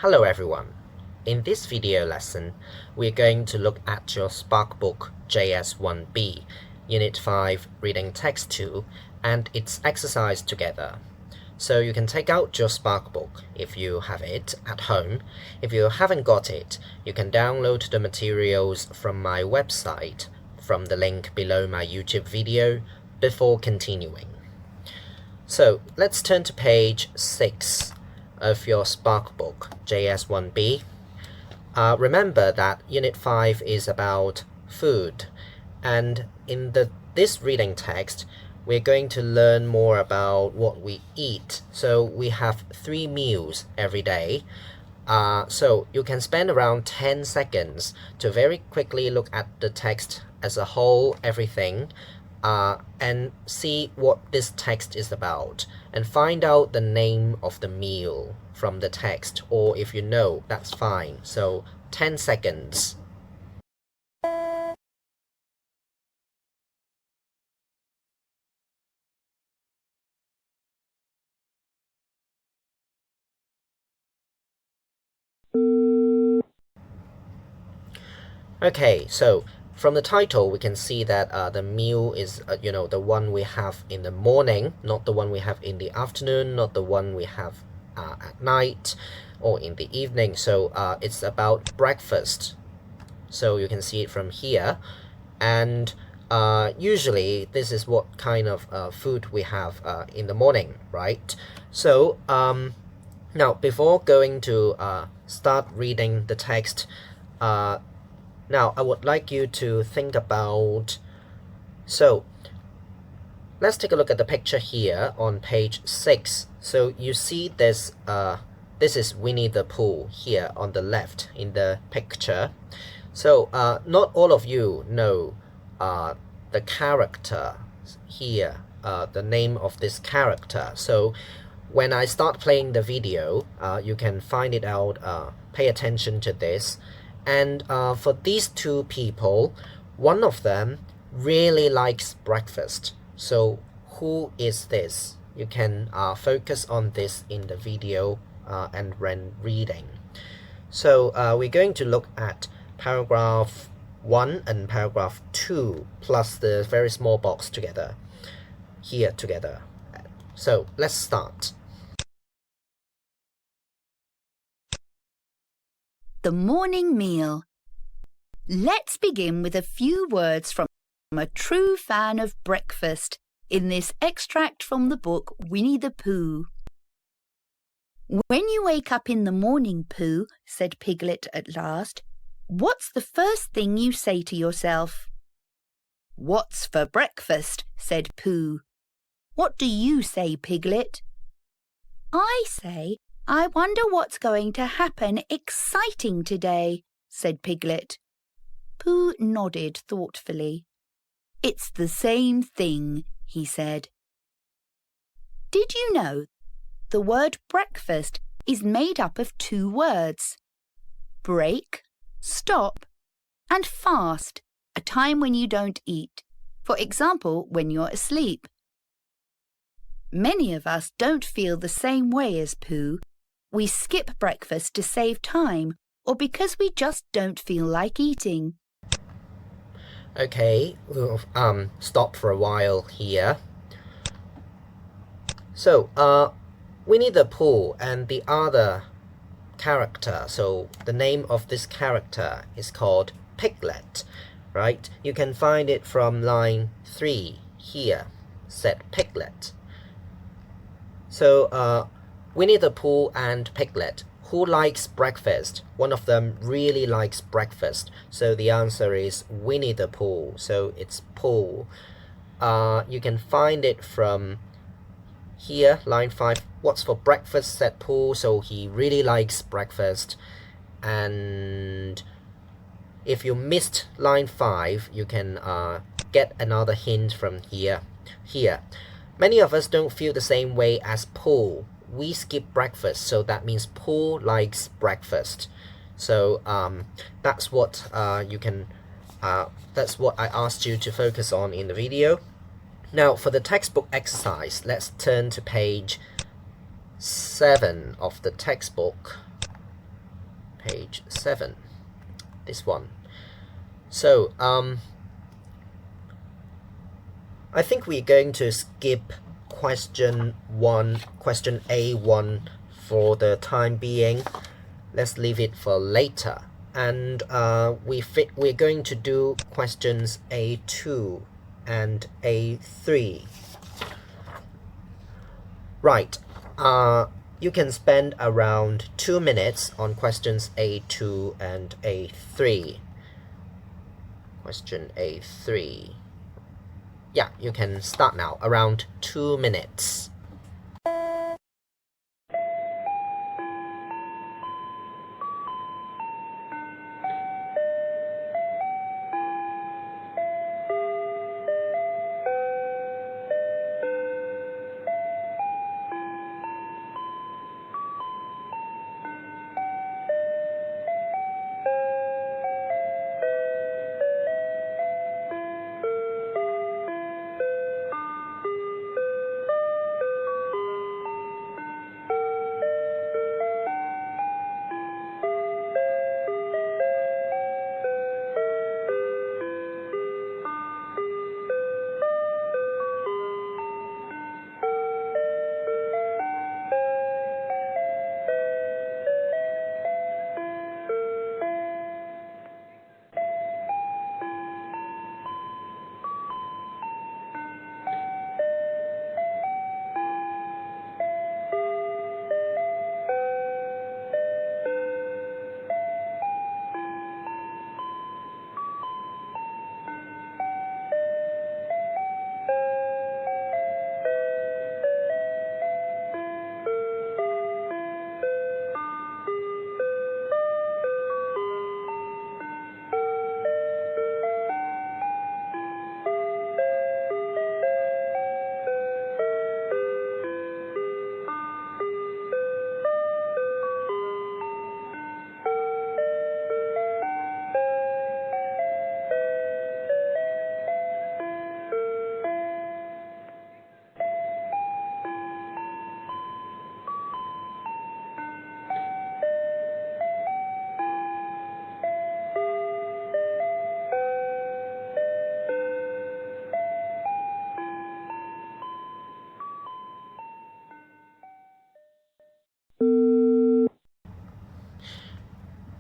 Hello everyone. In this video lesson, we're going to look at your Spark book JS1B, Unit 5 Reading Text 2, and its exercise together. So you can take out your Spark book if you have it at home. If you haven't got it, you can download the materials from my website from the link below my YouTube video before continuing. So let's turn to page 6 of your Spark book, JS1B. Remember that Unit 5 is about food, and in this reading text, we're going to learn more about what we eat. So we have 3 meals every day. So you can spend around 10 seconds to very quickly look at the text as a whole, everything, and see what this text is about, and find out the name of the meal from the text, or if you know, that's fine. So 10 seconds. Okay, so from the title, we can see that the meal is, the one we have in the morning, not the one we have in the afternoon, not the one we have at night or in the evening. So it's about breakfast. So you can see it from here. And usually this is what kind of food we have in the morning, right? So now, before going to start reading the text, now, I would like you to think about, so let's take a look at the picture here on page 6. So you see this is Winnie the Pooh here on the left in the picture. So not all of you know the character here, the name of this character. So when I start playing the video, you can find it out, pay attention to this. And for these two people, one of them really likes breakfast. So who is this? You can focus on this in the video and when reading. So we're going to look at paragraph 1 and paragraph 2 plus the very small box together, here together. So let's start. The morning meal. Let's begin with a few words from a true fan of breakfast in this extract from the book Winnie the Pooh. "When you wake up in the morning, Pooh," said Piglet at last, "what's the first thing you say to yourself?" "What's for breakfast?" said Pooh. "What do you say, Piglet?" "I say, I wonder what's going to happen exciting today," said Piglet. Pooh nodded thoughtfully. "It's the same thing," he said. Did you know the word breakfast is made up of 2 words? Break, stop, and fast, a time when you don't eat. For example, when you're asleep. Many of us don't feel the same way as Pooh. We skip breakfast to save time, or because we just don't feel like eating. Okay, we'll stop for a while here. So Winnie the Pooh and the other character, so the name of this character is called Piglet, right? You can find it from line 3 here, said Piglet. So Winnie the Pooh and Piglet. Who likes breakfast? One of them really likes breakfast. So the answer is Winnie the Pooh. So it's Pooh. You can find it from here, line 5. What's for breakfast? Said Pooh. So he really likes breakfast. And if you missed line 5, you can get another hint from here. Many of us don't feel the same way as Pooh. We skip breakfast, so that means Pooh likes breakfast. So that's what that's what I asked you to focus on in the video. Now for the textbook exercise, let's turn to page 7 of the textbook. page 7, this one. So I think we're going to skip question A1 for the time being. Let's leave it for later. And we're going to do questions A2 and A3. Right. You can spend around 2 minutes on questions A2 and A3. Question A3. Yeah, you can start now, around 2 minutes.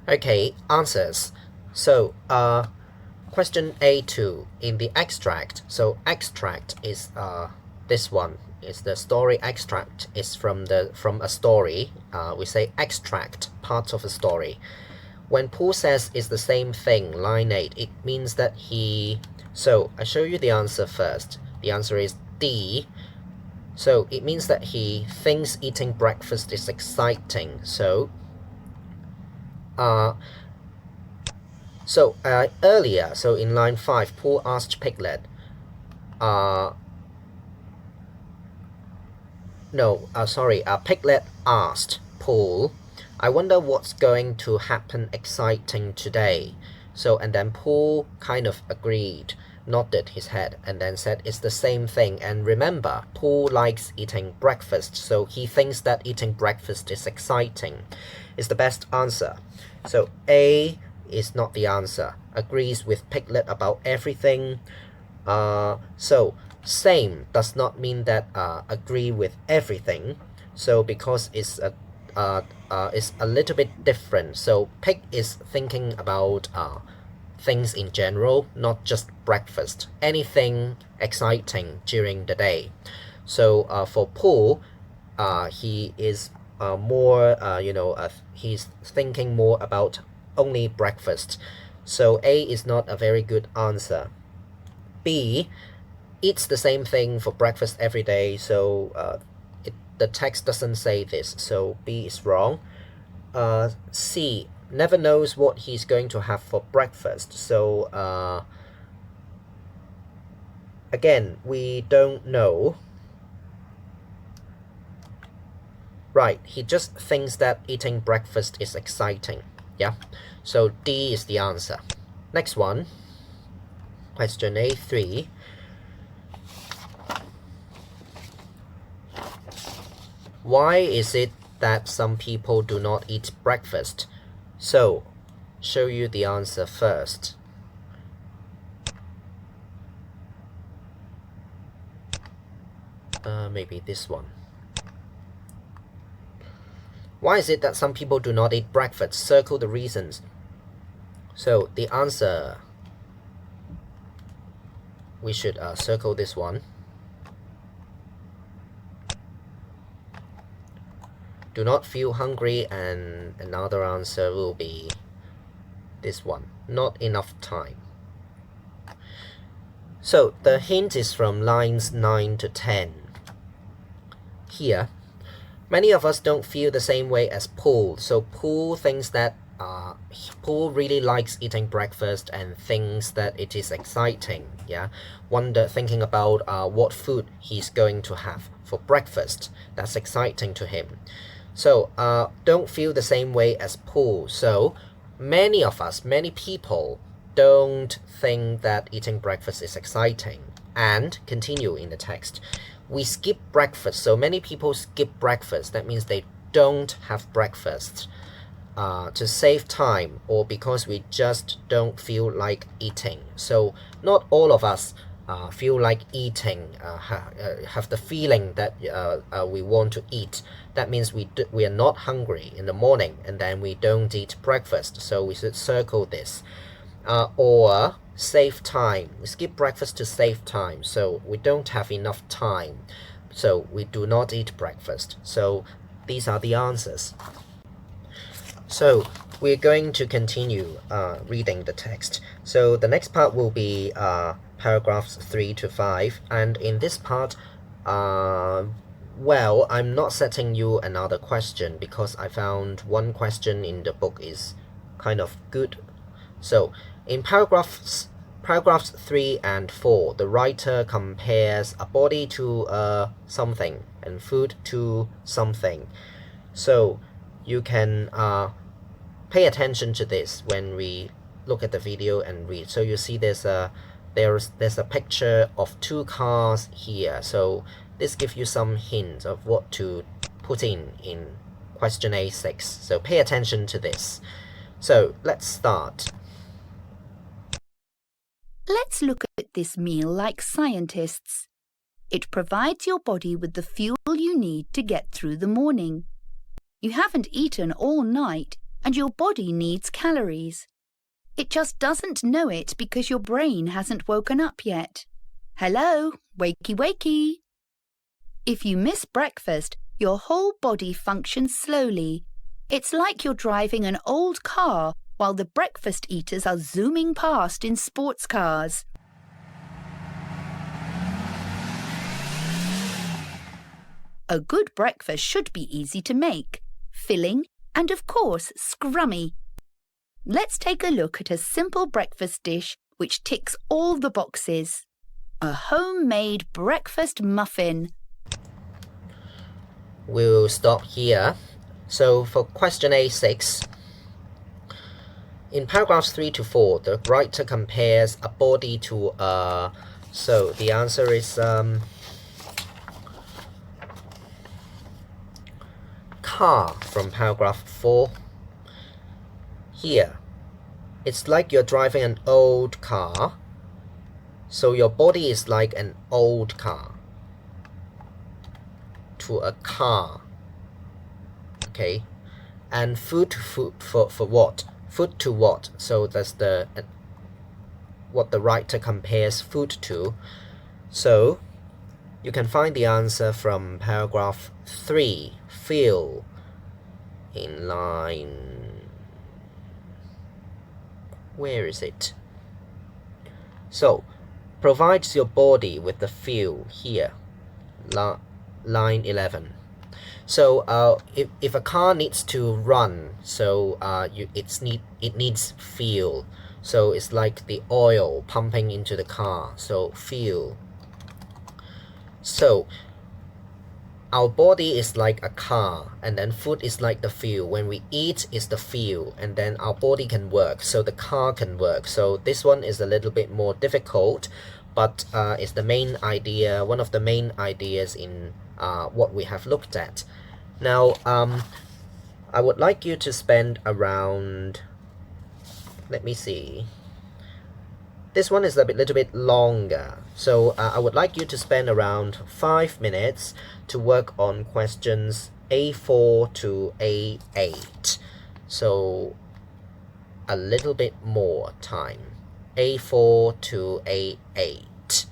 Okay, answers. So, question A2 in the extract. So, extract is this one. Is the story extract is from a story. We say extract part of a story. When Paul says it's the same thing, line 8, it means that he. So, I show you the answer first. The answer is D. So, it means that he thinks eating breakfast is exciting. So, earlier, so in line 5, Paul asked Piglet, Piglet asked Paul, I wonder what's going to happen exciting today. So, and then Paul kind of agreed, nodded his head, and then said it's the same thing. And remember, Paul likes eating breakfast, so he thinks that eating breakfast is exciting. Is the best answer. So A is not the answer. Agrees with Piglet about everything. So same does not mean that agree with everything. So because it's a little bit different. So Pig is thinking about things in general, not just breakfast. Anything exciting during the day. So for Paul, he is more, he's thinking more about only breakfast. So A is not a very good answer. B, eats the same thing for breakfast every day. So the text doesn't say this. So B is wrong. C, never knows what he's going to have for breakfast. So again, we don't know. Right, he just thinks that eating breakfast is exciting. Yeah, so D is the answer. Next one, question A3. Why is it that some people do not eat breakfast? So, show you the answer first. Maybe this one. Why is it that some people do not eat breakfast? Circle the reasons. So the answer, we should circle this one. Do not feel hungry, and another answer will be this one. Not enough time. So the hint is from lines 9 to 10. Here, many of us don't feel the same way as Paul. So Paul thinks that Paul really likes eating breakfast and thinks that it is exciting. Yeah, thinking about what food he's going to have for breakfast. That's exciting to him. So don't feel the same way as Paul. So many of us, many people don't think that eating breakfast is exciting. And continue in the text. We skip breakfast. So many people skip breakfast. That means they don't have breakfast to save time, or because we just don't feel like eating. So not all of us feel like eating, have the feeling that we want to eat. That means we are not hungry in the morning, and then we don't eat breakfast. So we should circle this. Or save time. We skip breakfast to save time. So we don't have enough time. So we do not eat breakfast. So these are the answers. So we're going to continue reading the text. So the next part will be paragraphs 3 to 5. And in this part, well, I'm not setting you another question because I found one question in the book is kind of good. So in paragraphs 3 and 4, the writer compares a body to something and food to something. So you can pay attention to this when we look at the video and read. So you see there's a picture of two cars here. So this gives you some hints of what to put in question A6. So pay attention to this. So let's start. Let's look at this meal like scientists. It provides your body with the fuel you need to get through the morning. You haven't eaten all night, and your body needs calories. It just doesn't know it because your brain hasn't woken up yet. Hello, wakey wakey. If you miss breakfast, your whole body functions slowly. It's like you're driving an old car while the breakfast eaters are zooming past in sports cars. A good breakfast should be easy to make, filling, and of course, scrummy. Let's take a look at a simple breakfast dish which ticks all the boxes. A homemade breakfast muffin. We'll stop here. So for question A6, in paragraphs 3 to 4, the writer compares a body to a... So the answer is car from paragraph 4. Here, it's like you're driving an old car. So your body is like an old car to a car. Okay, and food to food for what? Food to what? So that's the what the writer compares food to. So you can find the answer from paragraph 3, feel, in line, where is it? So provides your body with the fuel here, line 11. So if a car needs to run, so it needs fuel. So it's like the oil pumping into the car. So fuel. So our body is like a car, and then food is like the fuel. When we eat is the fuel, and then our body can work, so the car can work. So this one is a little bit more difficult, but it's the main idea, one of the main ideas in what we have looked at. Now I would like you to spend around, let me see, this one is a little bit longer. So I would like you to spend around 5 minutes to work on questions A4 to A8. So a little bit more time. A4 to A8.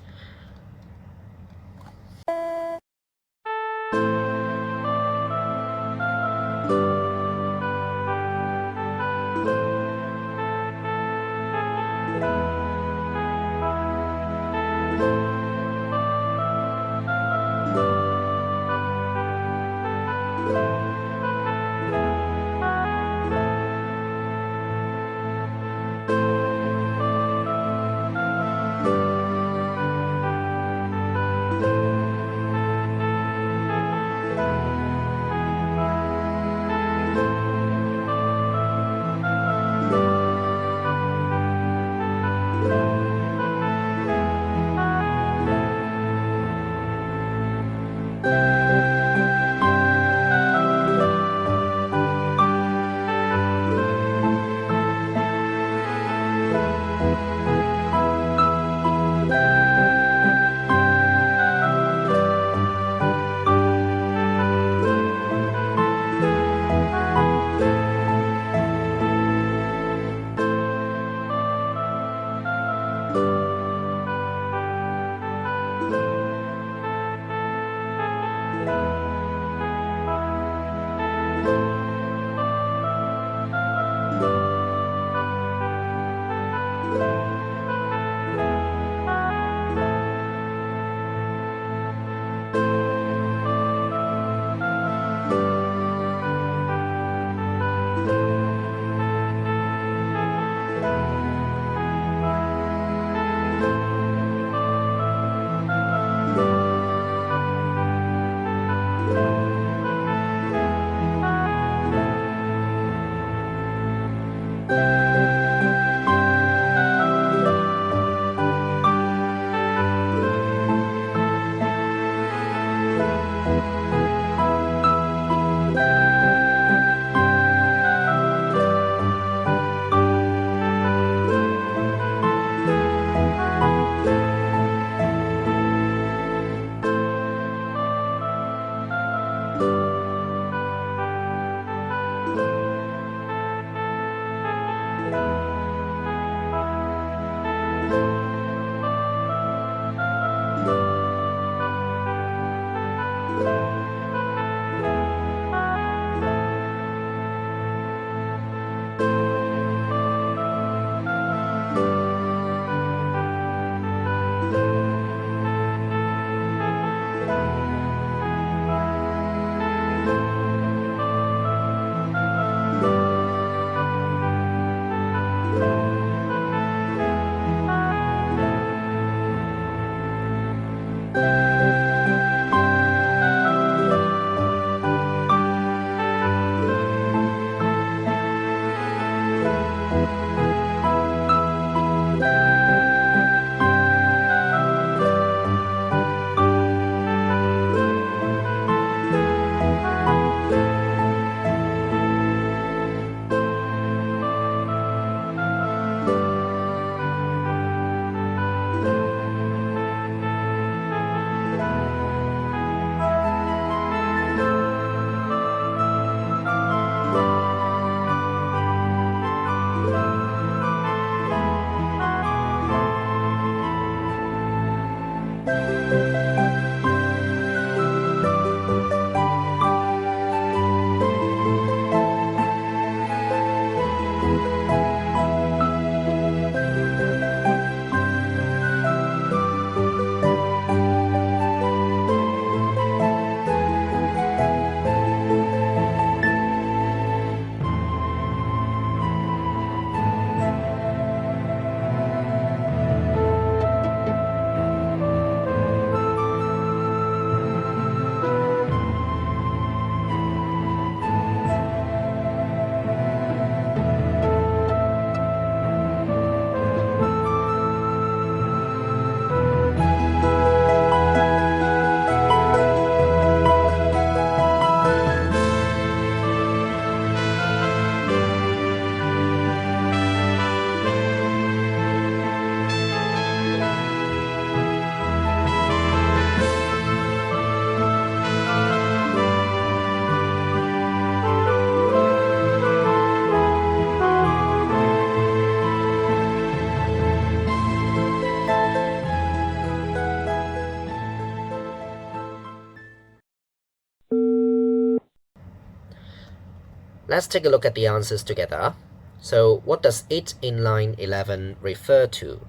Let's take a look at the answers together. So what does it in line 11 refer to?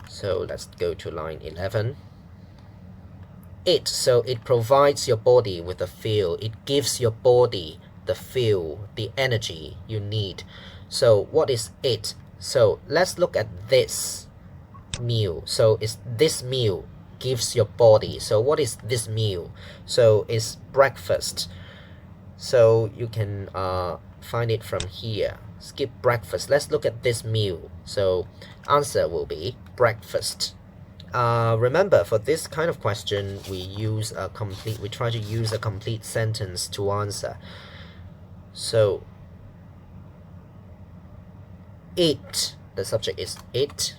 So let's go to line 11. So it provides your body with a feel. It gives your body the feel, the energy you need. So what is it? So let's look at this meal. So it's this meal gives your body. So what is this meal? So it's breakfast. So you can find it from here. Skip breakfast. Let's look at this meal. So answer will be breakfast. Remember, for this kind of question, we try to use a complete sentence to answer. So it, the subject is it.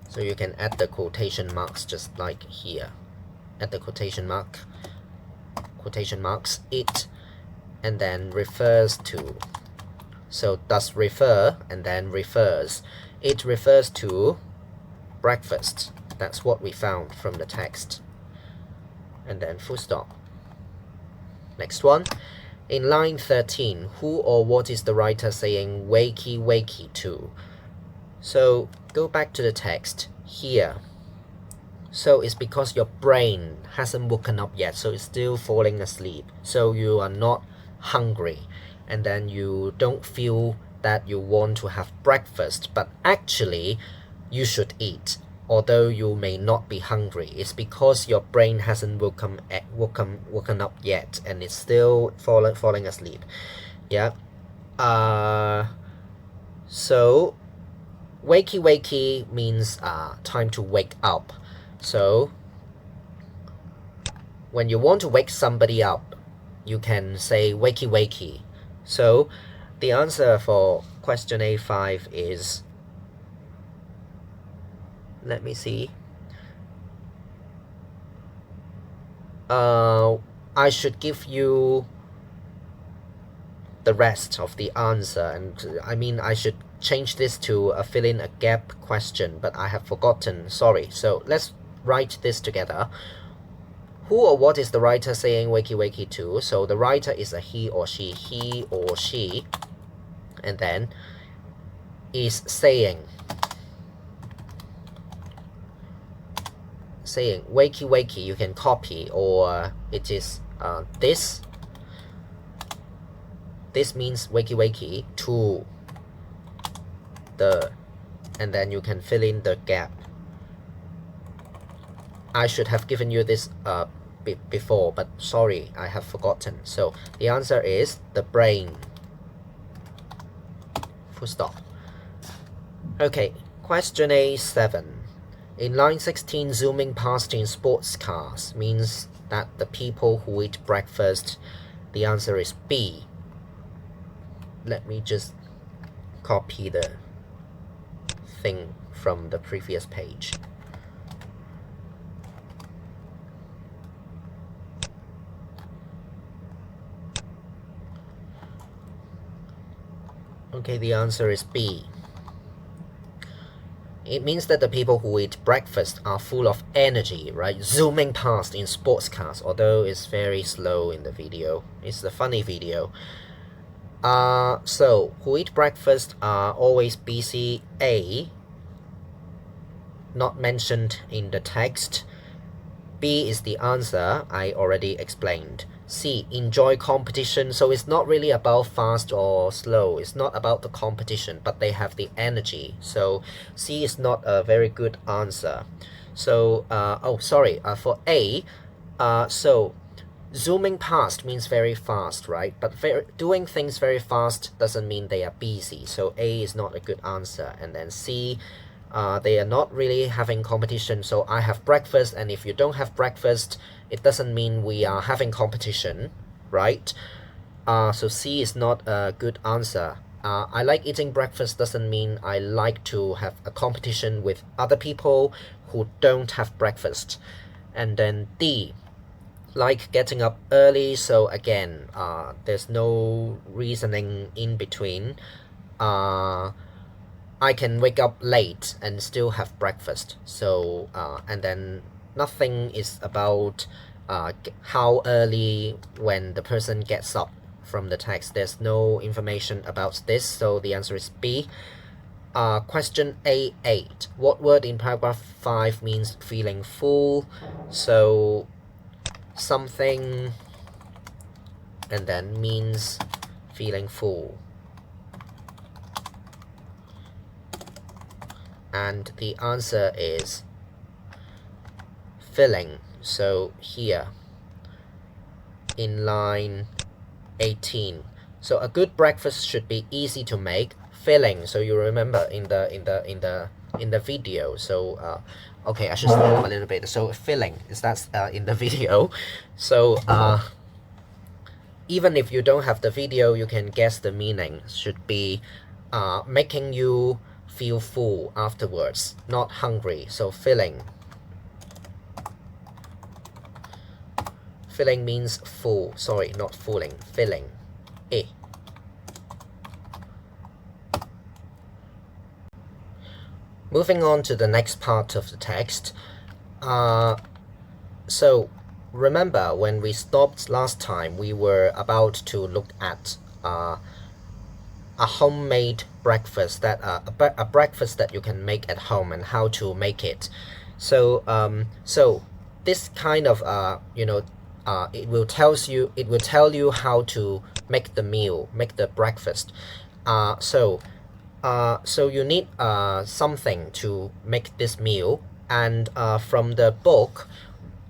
So you can add the quotation marks just like here. Add the quotation marks, it, and then refers to. So does refer and then refers. It refers to breakfast. That's what we found from the text. And then full stop. Next one. In line 13, who or what is the writer saying wakey wakey to? So go back to the text here. So it's because your brain hasn't woken up yet, so it's still falling asleep. So you are not hungry, and then you don't feel that you want to have breakfast, but actually you should eat. Although you may not be hungry, it's because your brain hasn't woken up yet, and it's still falling asleep. Yeah. So wakey wakey means time to wake up. So when you want to wake somebody up, you can say wakey wakey. So the answer for question A5 is, let me see. I should give you the rest of the answer, and I should change this to a fill in a gap question, but I have forgotten, sorry. So let's write this together. Who or what is the writer saying wakey wakey to? So the writer is a he or she, and then is saying wakey wakey. You can copy, or it is this means wakey wakey to the, and then you can fill in the gap. I should have given you this before, but sorry, I have forgotten. So the answer is the brain. Full stop. Okay, question A7. In line 16, zooming past in sports cars means that the people who eat breakfast. The answer is B. Let me just copy the thing from the previous page. Okay, the answer is B. It means that the people who eat breakfast are full of energy, right? Zooming past in sports cars, although it's very slow in the video. It's a funny video. So, who eat breakfast are always busy. A, not mentioned in the text. B is the answer, I already explained. C, enjoy competition. So it's not really about fast or slow. It's not about the competition, but they have the energy. So C is not a very good answer. So, for A, so zooming past means very fast, right? But doing things very fast doesn't mean they are busy. So A is not a good answer. And then C, they are not really having competition. So I have breakfast, and if you don't have breakfast, it doesn't mean we are having competition, right? So C is not a good answer. I like eating breakfast doesn't mean I like to have a competition with other people who don't have breakfast. And then D, like getting up early. So again, there's no reasoning in between. I can wake up late and still have breakfast. So and then nothing is about how early when the person gets up. from the text. There's no information about this, so the answer is B. Question A8. What word in paragraph 5 means feeling full? So something and then means feeling full. And the answer is filling. So here in line 18. So a good breakfast should be easy to make, filling. So you remember in the video. So okay, I should stop a little bit. So filling is that's in the video. So even if you don't have the video, you can guess the meaning. Should be making you feel full afterwards, not hungry. So filling. Filling means full. Sorry, not fooling. Filling. A. Moving on to the next part of the text. So remember when we stopped last time, we were about to look at a homemade breakfast, that a breakfast that you can make at home and how to make it. So so this kind of it will tell you how to make the meal, make the breakfast. So you need something to make this meal, and from the book,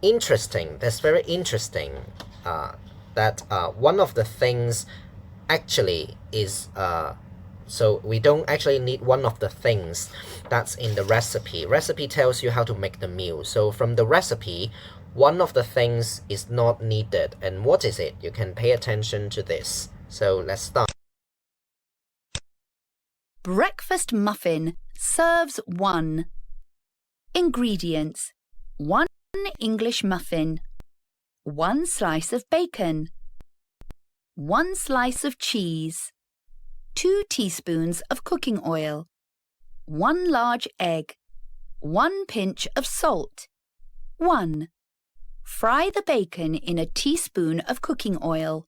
that's very interesting that one of the things actually is so we don't actually need one of the things that's in the recipe. Recipe tells you how to make the meal. So from the recipe, one of the things is not needed. And what is it? You can pay attention to this. So let's start. Breakfast muffin serves 1. Ingredients: 1 English muffin, 1 slice of bacon, 1 slice of cheese, 2 teaspoons of cooking oil, 1 large egg, 1 pinch of salt. 1. Fry the bacon in a teaspoon of cooking oil.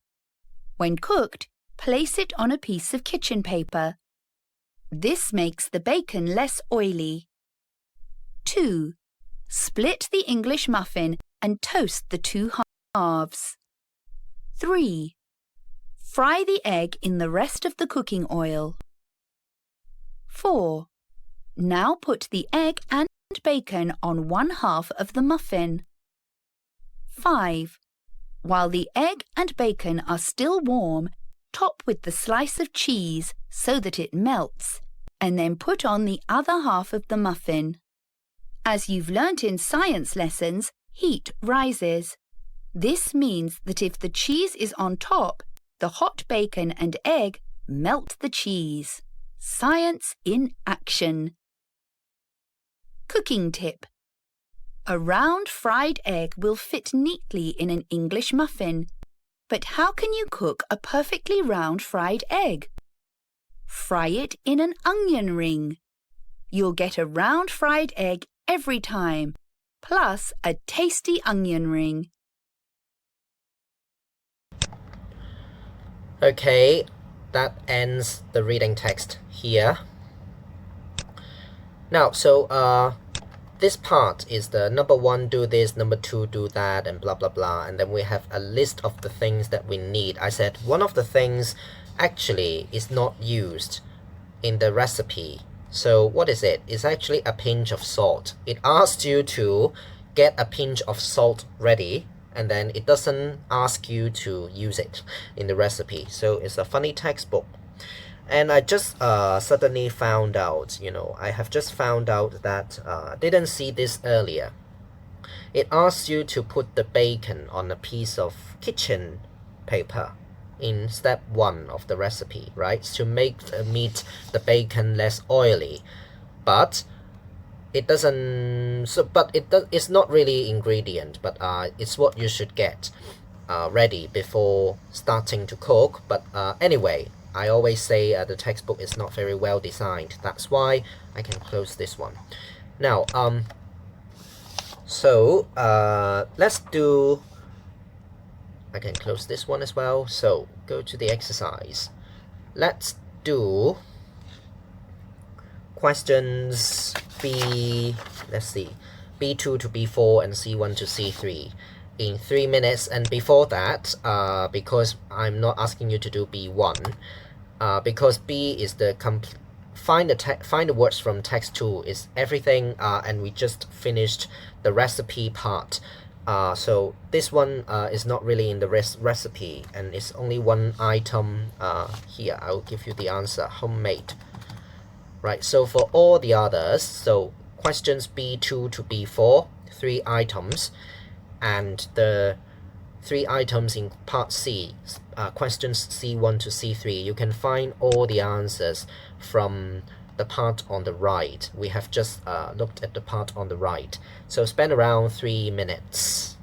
When cooked, place it on a piece of kitchen paper. This makes the bacon less oily. 2. Split the English muffin and toast the 2 halves. 3. Fry the egg in the rest of the cooking oil. 4. Now put the egg and bacon on 1 half of the muffin. 5. While the egg and bacon are still warm, top with the slice of cheese so that it melts, and then put on the other half of the muffin. As you've learnt in science lessons, heat rises. This means that if the cheese is on top, the hot bacon and egg melt the cheese. Science in action. Cooking tip. A round fried egg will fit neatly in an English muffin. But how can you cook a perfectly round fried egg? Fry it in an onion ring. You'll get a round fried egg every time, plus a tasty onion ring. Okay, that ends the reading text here. Now, so this part is the number 1 do this, number 2 do that, and blah blah blah, and then we have a list of the things that we need. I said one of the things actually is not used in the recipe. So what is it? It's actually a pinch of salt. It asks you to get a pinch of salt ready, and then it doesn't ask you to use it in the recipe. So it's a funny textbook. And I just suddenly found out, I have just found out that I didn't see this earlier. It asks you to put the bacon on a piece of kitchen paper in step 1 of the recipe, right? To make the meat, the bacon less oily. But it doesn't, it's not really ingredient, but it's what you should get ready before starting to cook. But anyway, I always say the textbook is not very well designed. That's why I can close this one. Now, so let's do I can close this one as well. So go to the exercise. Let's do questions let's see, B2 to B4 and C1 to C3 in 3 minutes. And before that, because I'm not asking you to do B1, because B is the find the words from text 2 is everything, and we just finished the recipe part. So this one is not really in the recipe, and it's only one item here. I'll give you the answer, homemade. Right, so for all the others, so questions B2 to B4, 3 items, and the 3 items in part C, questions C1 to C3, you can find all the answers from the part on the right. We have just looked at the part on the right. So spend around 3 minutes.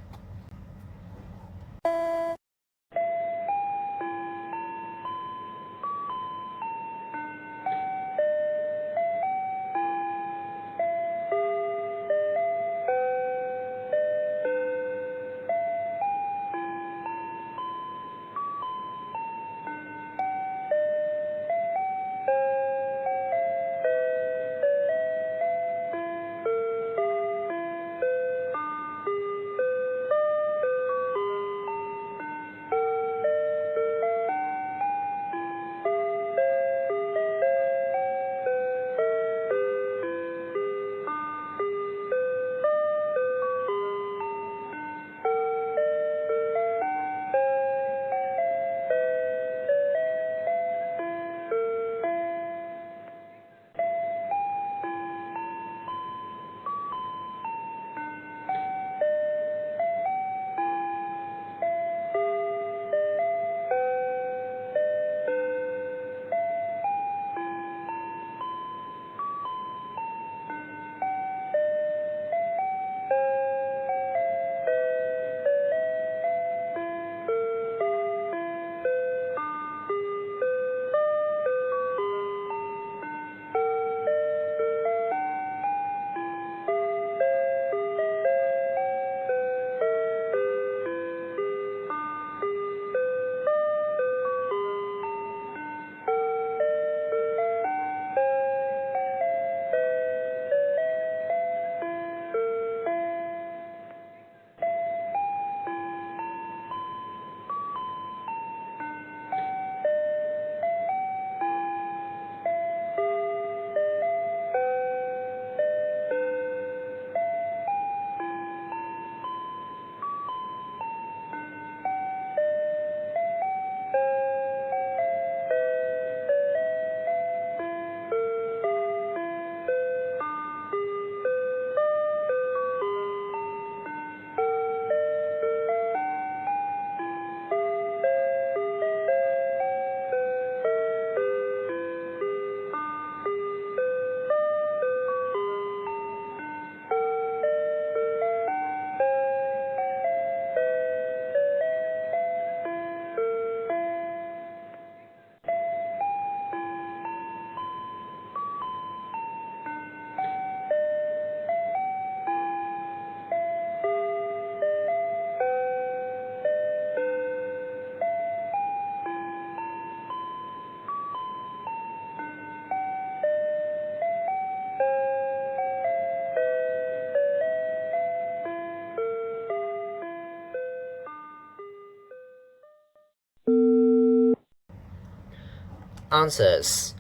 Answers.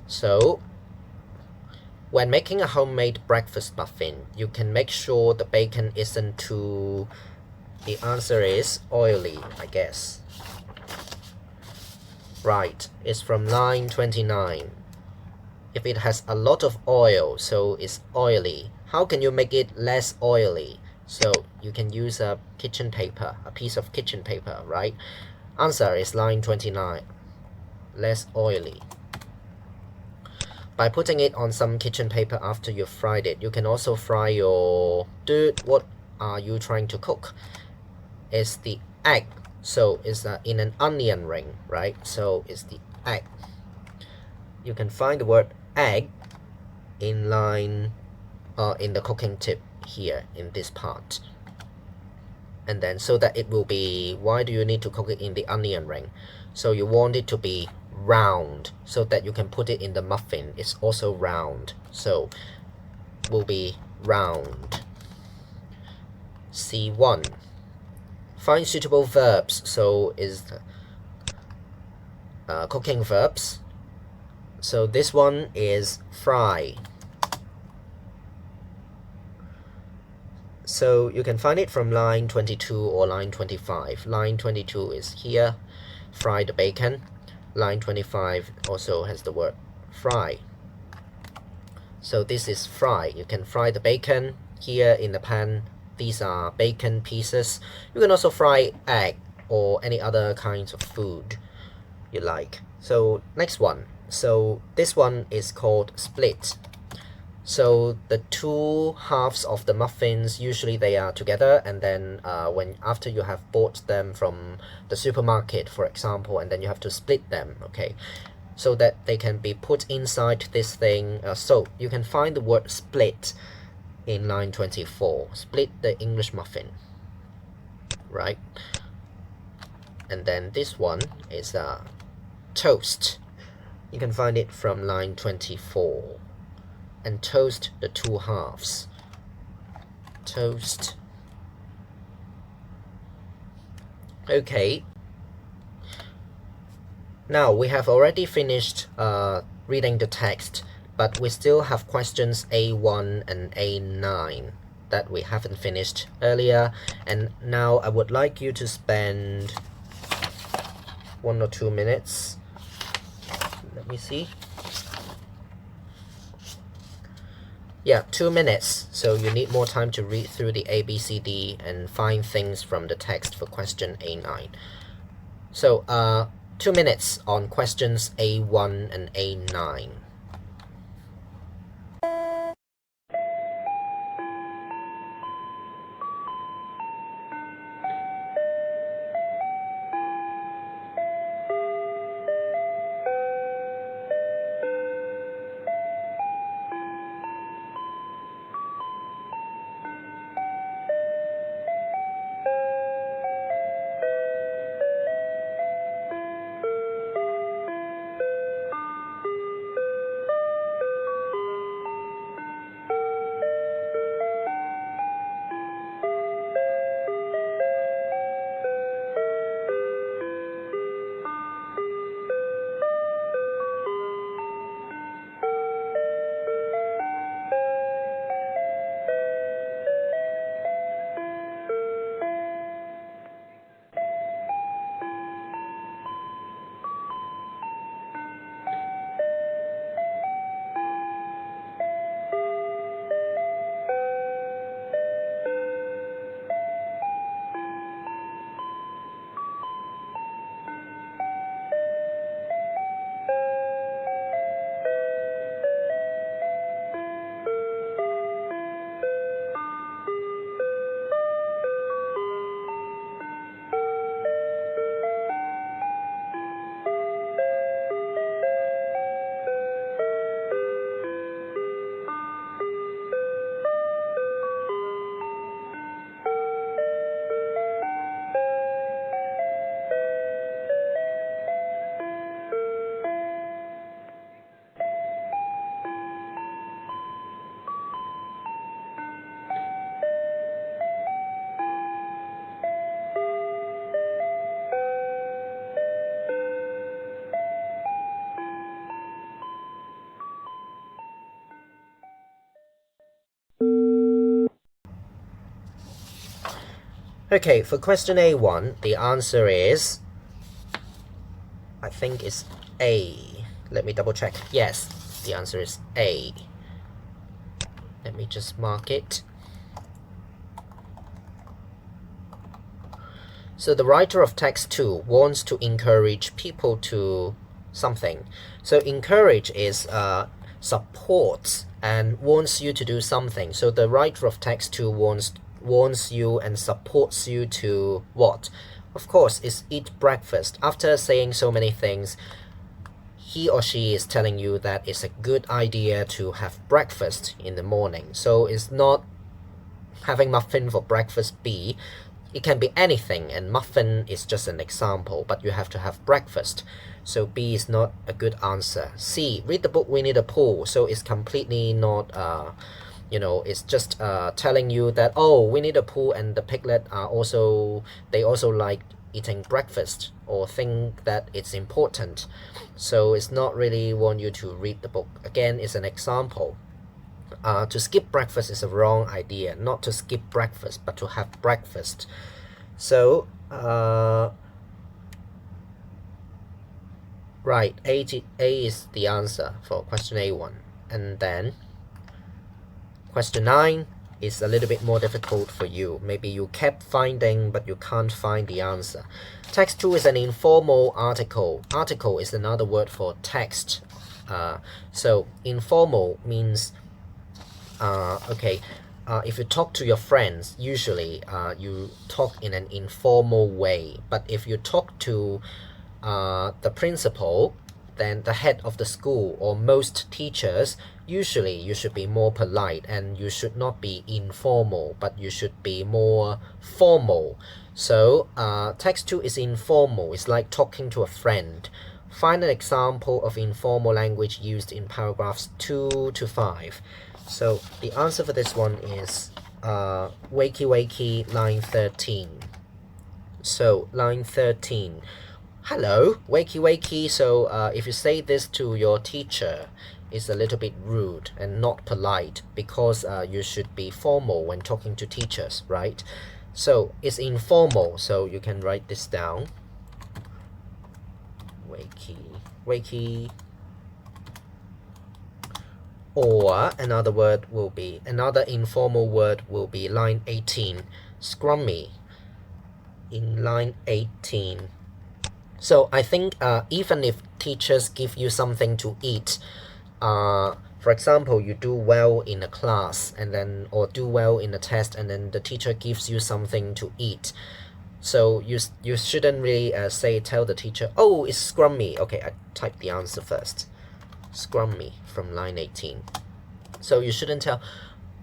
So when making a homemade breakfast muffin, you can make sure the bacon isn't too, the answer is oily, I guess. Right, it's from line 29. If it has a lot of oil, so it's oily, how can you make it less oily? So you can use a kitchen paper, a piece of kitchen paper, right? Answer is line 29, less oily. By putting it on some kitchen paper after you've fried it, you can also fry your dude. What are you trying to cook? It's the egg. So it's in an onion ring, right? So it's the egg. You can find the word egg in line in the cooking tip here in this part. And then so that it will be, why do you need to cook it in the onion ring? So you want it to be round so that you can put it in the muffin. It's also round, so will be round. C1. Find suitable verbs. So is cooking verbs. So this one is fry. So you can find it from line 22 or line 25. Line 22 is here, fry the bacon. Line 25 also has the word fry. So this is fry. You can fry the bacon here in the pan. These are bacon pieces. You can also fry egg or any other kinds of food you like. So next one. So this one is called split. So the two halves of the muffins, usually they are together, and then after you have bought them from the supermarket, for example, and then you have to split them, okay, so that they can be put inside this thing. So you can find the word split in line 24. Split the English muffin, right? And then this one is toast. You can find it from line 24. And toast the two halves. Toast. Okay. Now we have already finished reading the text, but we still have questions A1 and A9 that we haven't finished earlier. And now I would like you to spend 1 or 2 minutes. Let me see. Yeah, 2 minutes. So you need more time to read through the ABCD and find things from the text for question A9. So 2 minutes on questions A1 and A9. Okay, for question A1, the answer is, I think it's A. Let me double check. Yes, the answer is A. Let me just mark it. So the writer of text 2 wants to encourage people to something. So encourage is supports and wants you to do something. So the writer of text 2 wants you and supports you to what? Of course, it's eat breakfast. After saying so many things, he or she is telling you that it's a good idea to have breakfast in the morning. So it's not having muffin for breakfast B. It can be anything, and muffin is just an example, but you have to have breakfast. So B is not a good answer. C, read the book Winnie the Pooh. So it's completely not, it's just telling you that, oh, Winnie the Pooh and the piglet they also like eating breakfast, or think that it's important. So it's not really want you to read the book. Again, it's an example. To skip breakfast is a wrong idea. Not to skip breakfast, but to have breakfast. So, right, A is the answer for question A1. And then, question 9 is a little bit more difficult for you. Maybe you kept finding, but you can't find the answer. Text 2 is an informal article. Article is another word for text. So, informal means if you talk to your friends, usually you talk in an informal way. But if you talk to the principal, then the head of the school, or most teachers, usually you should be more polite, and you should not be informal, but you should be more formal. So text 2 is informal. It's like talking to a friend. Find an example of informal language used in paragraphs 2 to 5. So the answer for this one is wakey wakey, line 13. So line 13. Hello, wakey wakey. So if you say this to your teacher, it's a little bit rude and not polite, because you should be formal when talking to teachers, right? So it's informal, so you can write this down. Wakey wakey. Or another informal word will be line 18, scrummy, in line 18. So I think even if teachers give you something to eat, for example, you do well in a class or do well in a test, and then the teacher gives you something to eat. So you shouldn't really tell the teacher, oh, it's scrummy. Okay, I type the answer first. Scrummy from line 18. So you shouldn't tell,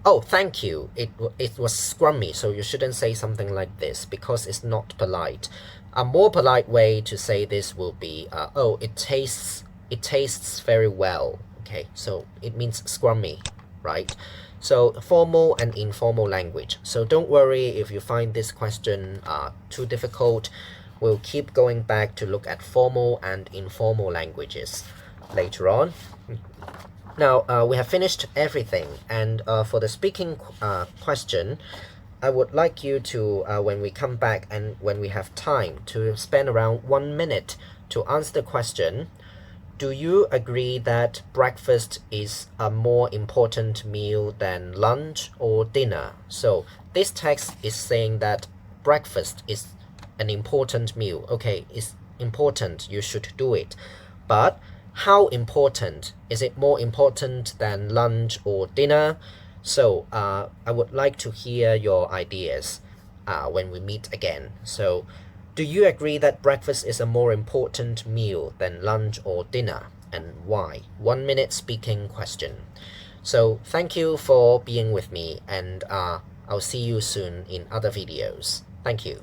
oh, thank you, it was scrummy. So you shouldn't say something like this, because it's not polite. A more polite way to say this will be, oh, it tastes very well. Okay, so it means scrummy, right? So formal and informal language. So don't worry if you find this question too difficult. We'll keep going back to look at formal and informal languages later on. Now we have finished everything, and for the speaking question, I would like you to, when we come back and when we have time, to spend around 1 minute to answer the question. Do you agree that breakfast is a more important meal than lunch or dinner? So this text is saying that breakfast is an important meal. Okay, it's important, you should do it. But how important? Is it more important than lunch or dinner? So I would like to hear your ideas when we meet again. So do you agree that breakfast is a more important meal than lunch or dinner, and why? 1 minute speaking question. So thank you for being with me, and I'll see you soon in other videos. Thank you.